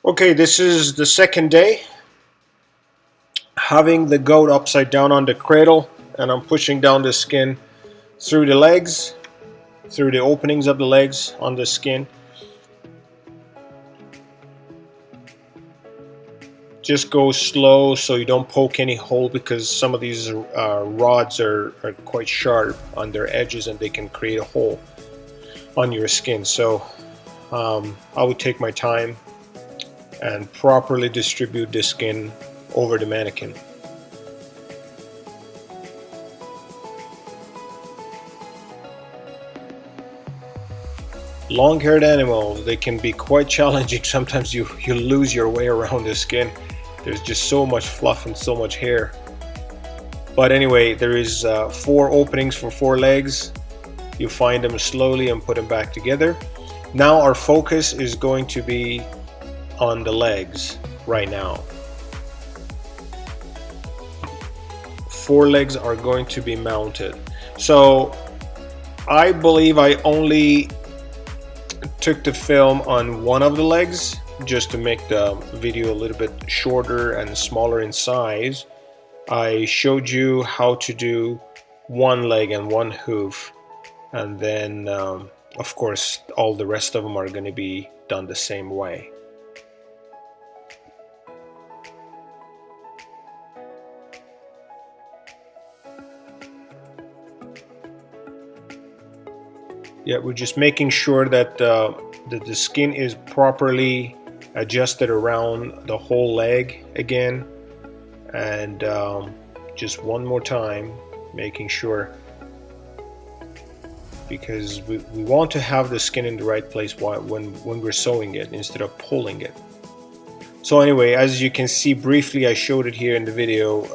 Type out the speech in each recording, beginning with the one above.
Okay, this is the second day, having the goat upside down on the cradle, and I'm pushing down the skin through the legs, through the openings of the legs on the skin. Just go slow so you don't poke any hole, because some of these rods are quite sharp on their edges and they can create a hole on your skin. So I would take my time and properly distribute the skin over the mannequin. Long-haired animals, they can be quite challenging. Sometimes you lose your way around the skin. There's just so much fluff and so much hair. But anyway, there is 4 openings for 4 legs. You find them slowly and put them back together. Now our focus is going to be on the legs right now. 4 legs are going to be mounted. So I believe I only took the film on one of the legs just to make the video a little bit shorter and smaller in size. I showed you how to do one leg and one hoof, and then of course all the rest of them are going to be done the same way. Yeah, we're just making sure that the skin is properly adjusted around the whole leg again, and just one more time making sure, because we want to have the skin in the right place when we're sewing it instead of pulling it. So anyway, as you can see briefly, I showed it here in the video,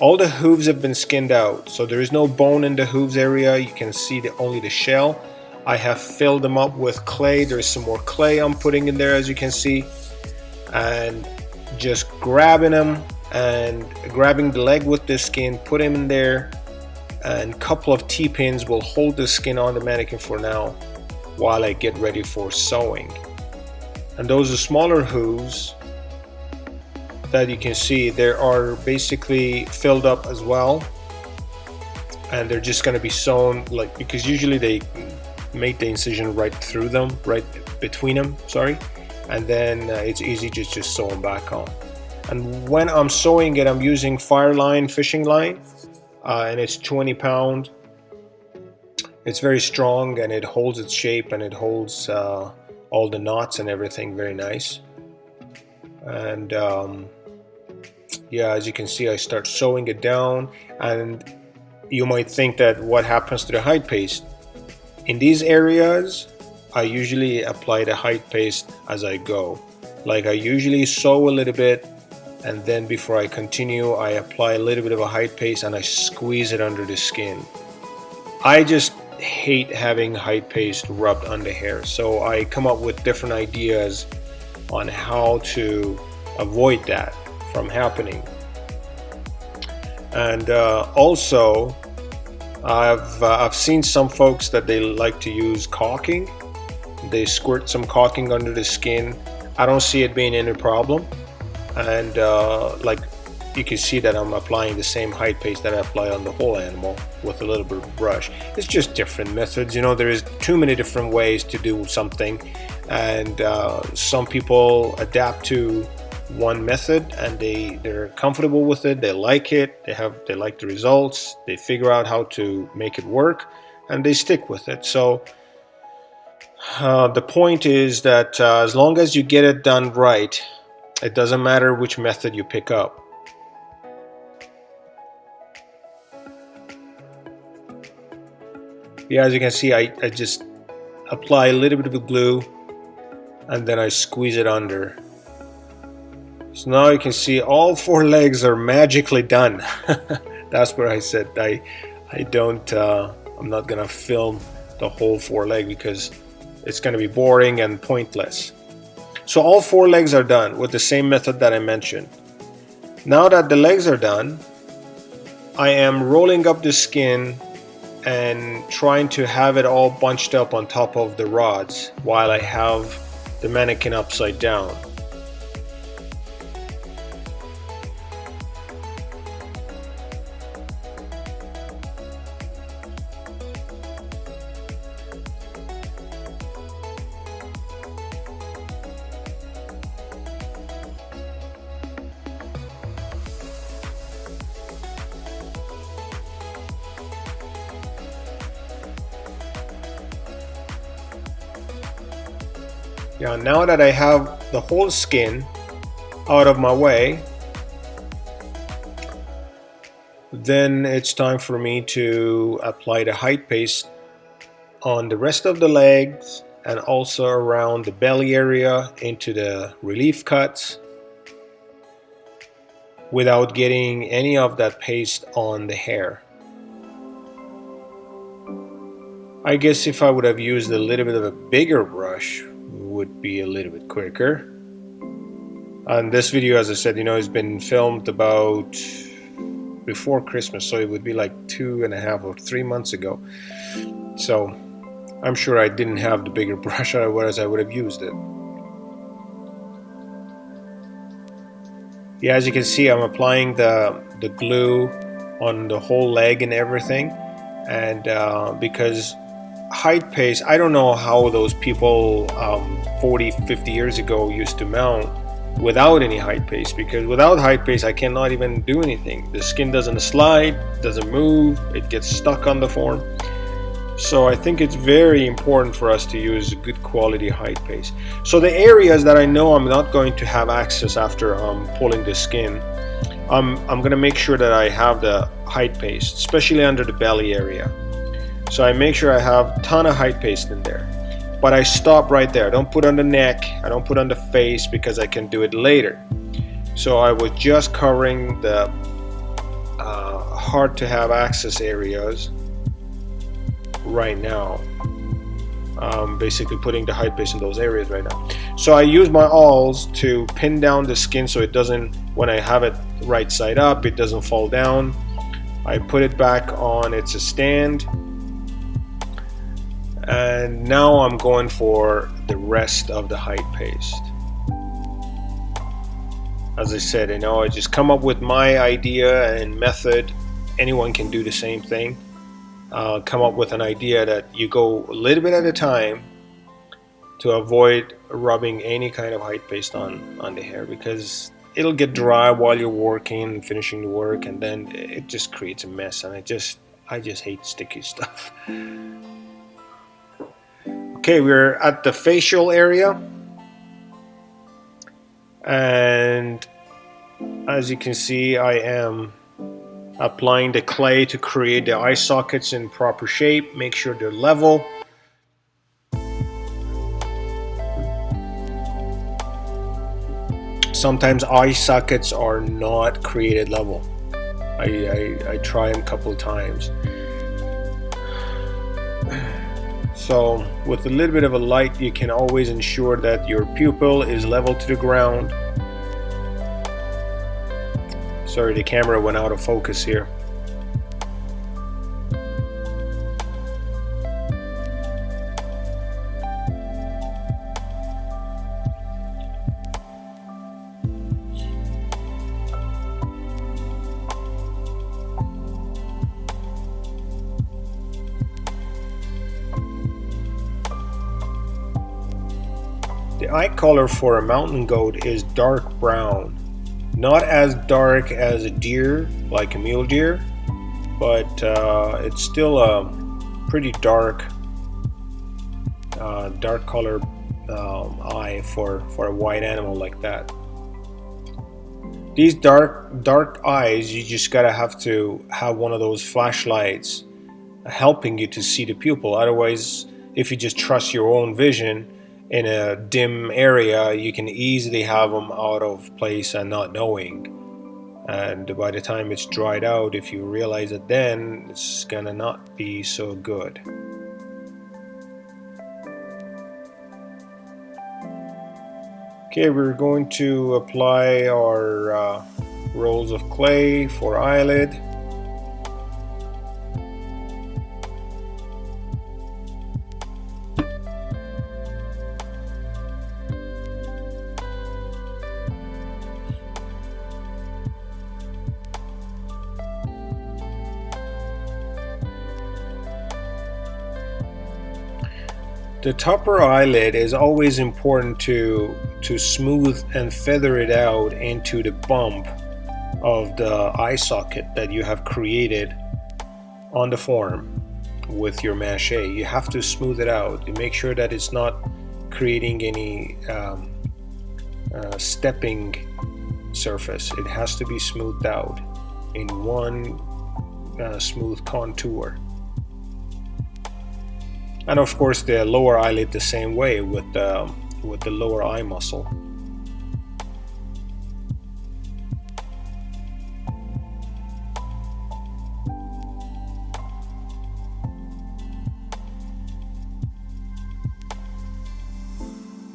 all the hooves have been skinned out, so there is no bone in the hooves area. You can see only the shell. I have filled them up with clay. There's some more clay I'm putting in there, as you can see, and just grabbing them and grabbing the leg with the skin, put them in there, and a couple of T-pins will hold the skin on the mannequin for now while I get ready for sewing. And those are smaller hooves that you can see, they are basically filled up as well, and they're just going to be sewn, like, because usually they make the incision right through them, right between them, sorry, and then it's easy to just sew them back on. And when I'm sewing it, I'm using Fireline fishing line, and it's 20 pound. It's very strong and it holds its shape, and it holds all the knots and everything very nice. And yeah, as you can see, I start sewing it down, and you might think that what happens to the hide paste. In these areas, I usually apply the hide paste as I go. Like, I usually sew a little bit, and then before I continue, I apply a little bit of a hide paste and I squeeze it under the skin. I just hate having hide paste rubbed on the hair, so I come up with different ideas on how to avoid that from happening. And also I've seen some folks that they like to use caulking. They squirt some caulking under the skin. I don't see it being any problem, and like you can see that I'm applying the same hide paste that I apply on the whole animal with a little bit of brush. It's just different methods, you know. There is too many different ways to do something, and some people adapt to one method and they're comfortable with it, they like it, they like the results, they figure out how to make it work, and they stick with it. So the point is that as long as you get it done right, it doesn't matter which method you pick up. Yeah, as you can see, I just apply a little bit of glue and then I squeeze it under. So now you can see all 4 legs are magically done. That's where I said I'm not gonna film the whole 4 leg because it's gonna be boring and pointless. So all 4 legs are done with the same method that I mentioned. Now that the legs are done, I am rolling up the skin and trying to have it all bunched up on top of the rods while I have the mannequin upside down. Yeah, now that I have the whole skin out of my way, then it's time for me to apply the height paste on the rest of the legs and also around the belly area into the relief cuts without getting any of that paste on the hair. I guess if I would have used a little bit of a bigger brush, would be a little bit quicker. And this video, as I said, has been filmed about before Christmas, so it would be like 2.5 or 3 months ago. So I'm sure I didn't have the bigger brush, otherwise I would have used it. Yeah, as you can see, I'm applying the glue on the whole leg and everything, and because height paste, I don't know how those people 40-50 years ago used to mount without any height paste, because without height paste I cannot even do anything. The skin doesn't slide, doesn't move, it gets stuck on the form. So I think it's very important for us to use good quality height paste. So the areas that I know I'm not going to have access after pulling the skin, I'm going to make sure that I have the height paste, especially under the belly area. So I make sure I have a ton of height paste in there. But I stop right there. I don't put on the neck, I don't put on the face, because I can do it later. So I was just covering the hard to have access areas right now. Basically putting the height paste in those areas right now. So I use my awls to pin down the skin so it doesn't, when I have it right side up, it doesn't fall down. I put it back on its stand. And now I'm going for the rest of the height paste. As I said, I just come up with my idea and method. Anyone can do the same thing. Come up with an idea that you go a little bit at a time to avoid rubbing any kind of height paste on the hair, because it'll get dry while you're working and finishing the work, and then it just creates a mess, and I just hate sticky stuff. Okay, we're at the facial area, and as you can see, I am applying the clay to create the eye sockets in proper shape. Make sure they're level. Sometimes eye sockets are not created level. I tried them a couple of times. So with a little bit of a light, you can always ensure that your pupil is level to the ground. Sorry, the camera went out of focus here. The eye color for a mountain goat is dark brown. Not as dark as a deer, like a mule deer, but it's still a pretty dark color eye for a white animal like that. These dark eyes, you just gotta have to have one of those flashlights helping you to see the pupil. Otherwise, if you just trust your own vision in a dim area, you can easily have them out of place and not knowing. And by the time it's dried out, if you realize it then, it's gonna not be so good. Okay, we're going to apply our rolls of clay for eyelid. The topper eyelid is always important to smooth and feather it out into the bump of the eye socket that you have created on the form with your mache. You have to smooth it out. You make sure that it's not creating any stepping surface. It has to be smoothed out in one smooth contour. And of course the lower eyelid the same way with the lower eye muscle.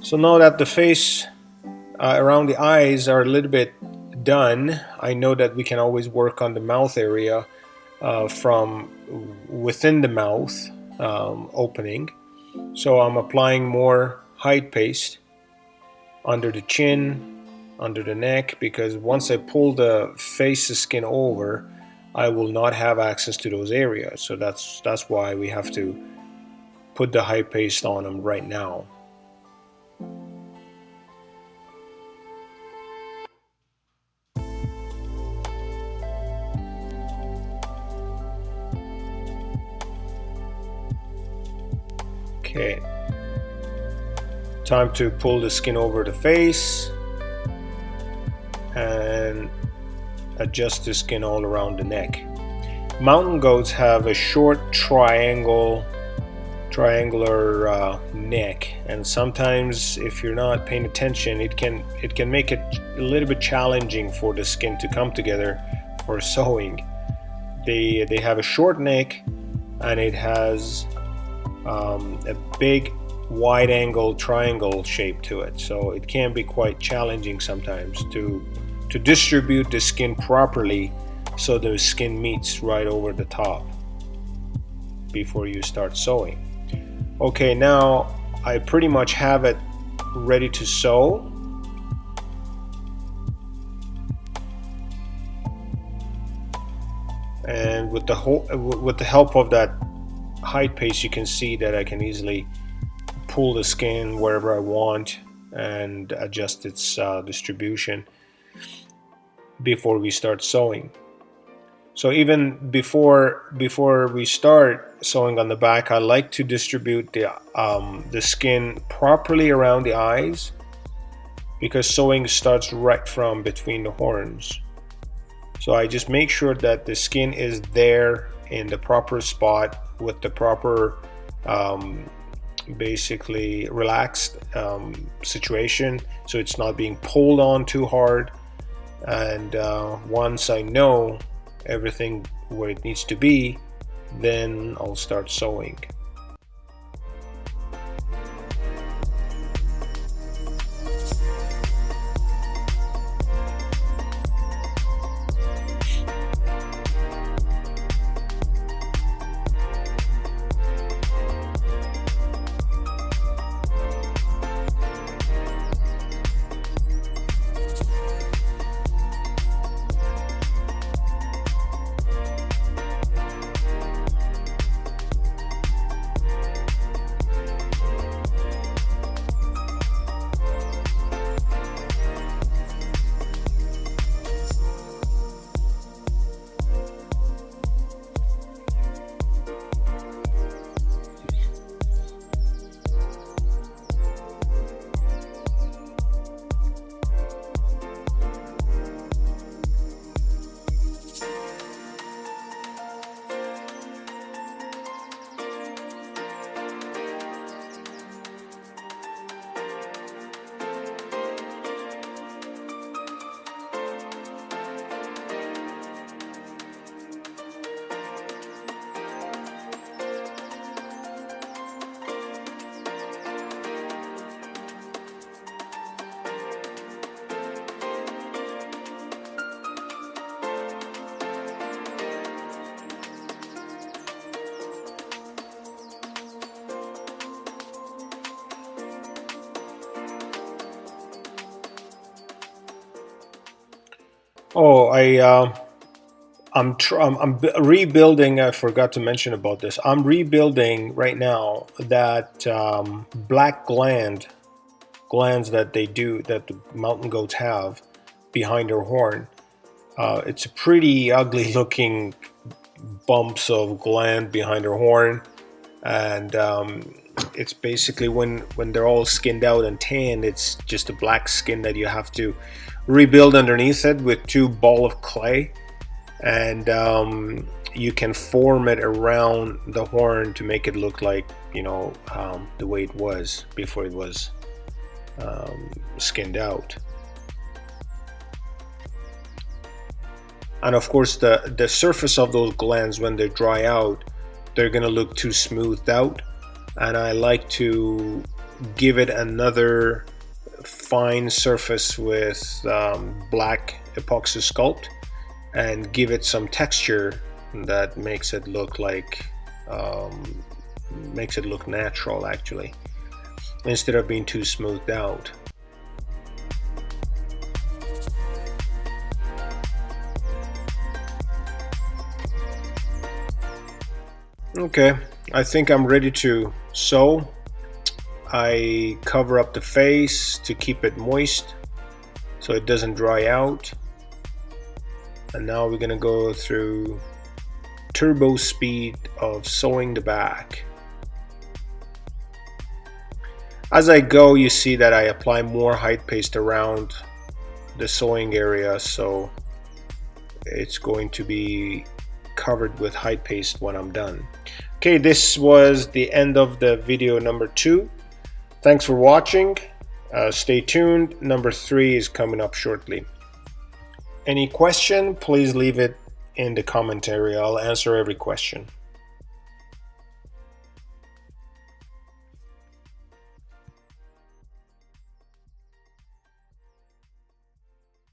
So now that the face around the eyes are a little bit done, I know that we can always work on the mouth area from within the mouth opening. So I'm applying more height paste under the chin, under the neck, because once I pull the face skin over, I will not have access to those areas. So that's why we have to put the height paste on them right now. Okay, time to pull the skin over the face and adjust the skin all around the neck. Mountain goats have a short triangular neck, and sometimes if you're not paying attention, it can make it a little bit challenging for the skin to come together for sewing. They have a short neck, and it has a big wide angle triangle shape to it, so it can be quite challenging sometimes to distribute the skin properly so the skin meets right over the top before you start sewing. Okay, now I pretty much have it ready to sew. And with the help of that height paste, you can see that I can easily pull the skin wherever I want and adjust its distribution before we start sewing. So even before we start sewing on the back, I like to distribute the skin properly around the eyes, because sewing starts right from between the horns. So I just make sure that the skin is there in the proper spot with the proper basically relaxed situation, so it's not being pulled on too hard. And once I know everything where it needs to be, then I'll start sewing. Oh, I'm rebuilding. I forgot to mention about this. I'm rebuilding right now that black glands that the mountain goats have behind their horn. It's a pretty ugly looking bumps of gland behind their horn, and it's basically when they're all skinned out and tanned, it's just a black skin that you have to rebuild underneath it with 2 balls of clay. And you can form it around the horn to make it look like, the way it was before it was skinned out. And of course the surface of those glands, when they dry out, they're gonna look too smoothed out, and I like to give it another fine surface with black epoxy sculpt and give it some texture that makes it look like makes it look natural, actually, instead of being too smoothed out. Okay, I think I'm ready to sew. I cover up the face to keep it moist so it doesn't dry out. And now we're gonna go through turbo speed of sewing the back. As I go, you see that I apply more height paste around the sewing area, so it's going to be covered with height paste when I'm done. Okay, this was the end of the video number 2. Thanks for watching. Stay tuned. Number 3 is coming up shortly. Any question, please leave it in the comment area. I'll answer every question.